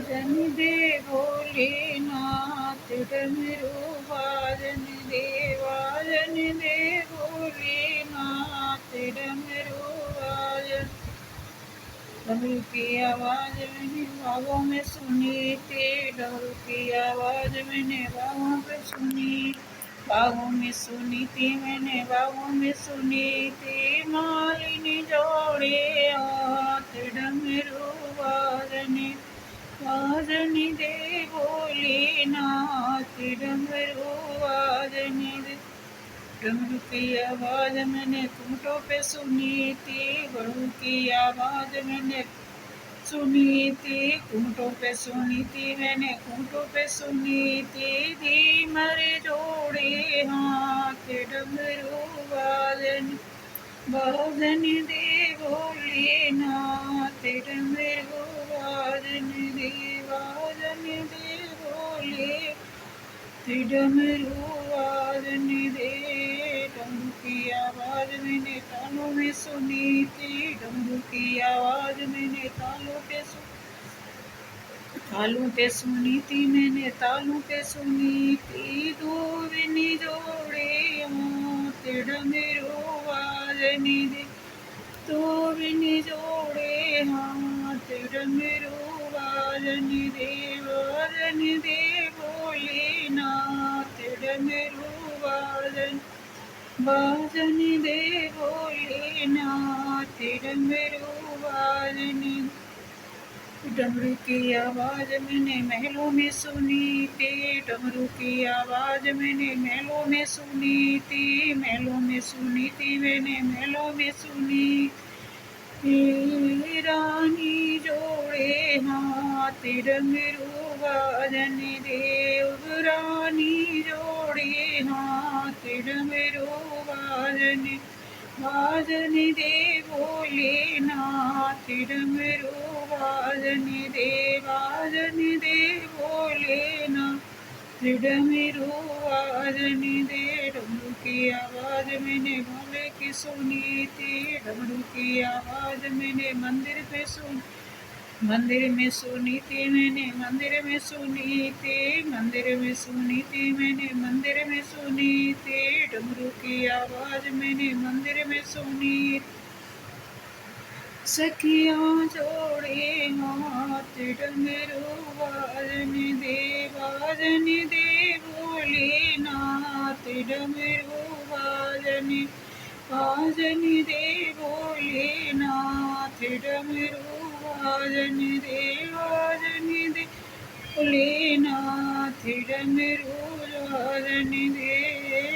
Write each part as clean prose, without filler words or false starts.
जनि दे भोलेनाथ डमरू बाजन देवा जनि दे भोलेनाथ डमरू बाजन। डमरू की आवाज मैंने बागों में सुनी थी, डमरू की आवाज मैंने बागों में सुनी, बागों में सुनी थी मैंने बागों में सुनी थी। मालिनी जोड़े हाथ डमरू बाजने, बाजने दे भोलेनाथ डमरू बाजने दे। डमरू की आवाज मैंने घूंटों पे सुनी थी, डमरू की आवाज मैंने सुनी थी, घूंटों पे सुनी थी मैंने घूंटों पे सुनी थी। धीमर जोड़े हाथ डमरू बाजन, बाजन दे भोलेनाथ डमरू बाजन दे, बाजन दे भोले डमरू बाजन दे। डमरू की आवाज मैंने कानों में सुनी थी, डमरू की आवाज मैंने तालों पे सुनी थी मैंने तालों पे सुनी थी। दो बिनी जोड़े हाथ डमरू बाजने दे, दो बिनी जोड़े हाथ डमरू बाजने दे, बाजने दे भोलेनाथ डमरू बाजन, बाजन दे भोलेनाथ डमरू बाजने। डमरू की आवाज मैंने महलों में सुनी थी, डमरू की आवाज मैंने महलों में सुनी थी, महलों में सुनी थी मैंने महलों में सुनी। रानी जोड़े हाथ डमरू बाजन देव, रानी जोड़े हाथ डमरू बाजन, बाजन दे भोलेनाथ डमरू बाजन दे, बाजन दे भोलेनाथ डमरू बाजन दे। डमरू की आवाज मैंने भोले की सुनी थी, डमरू की आवाज मैंने मंदिर पे सुनी, मंदिर में सुनी थी मैंने मंदिर में सुनी थी, मंदिर में सुनी थी मैंने मंदिर में सुनी थी। डमरू की आवाज मैंने मंदिर में सुनी। सखियाँ जोड़े हाथ डमरू बाजन दे, बाजन दे भोलेनाथ डमरू बाजन, बाजन दे भोलेनाथ डमरू बाजन दे, बाजन दे भोलेनाथ डमरू बाजन दे।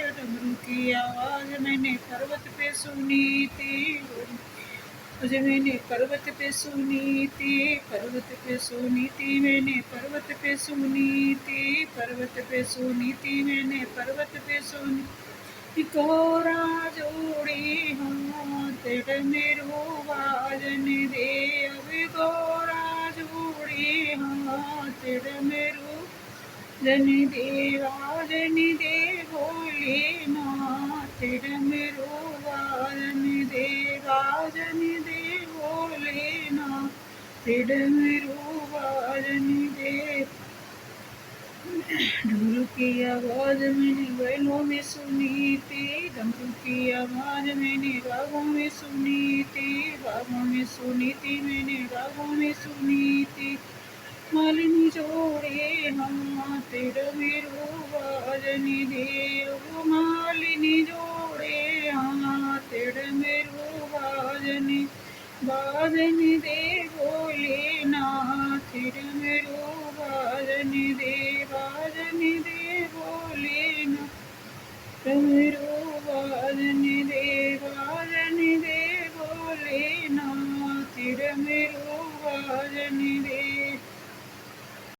डमरू की आवाज मैंने पर्वत पे सुनी थी, मुझे मैंने पर्वत पे सुनी थी, पर्वत पे सुनी थी मैंने पर्वत पे सुनी थी, पर्वत पे सुनी थी मैंने पर्वत पे सुनी। गौरा जोड़ी हाथ डमरू बाजन दे, अब गौरा जोड़ी हाथ डमरू जन दे, बाजन दे भोलेनाथ डमरू बाजन दे, बाजन दे भोलेनाथ डमरू बाजन दे। डमरू की आवाज मैंने बैलों में सुनी थी, डमरू की आवाज मैंने बागों में सुनी थी, बागों में सुनी थी मैंने बागों में सुनी थी। मालिनी जोड़े हाथ डमरू बाजन देव, मालिनी जोड़े हाथ डमरू बाजन, बाजन दे भोलेनाथ डमरू बाजन दे,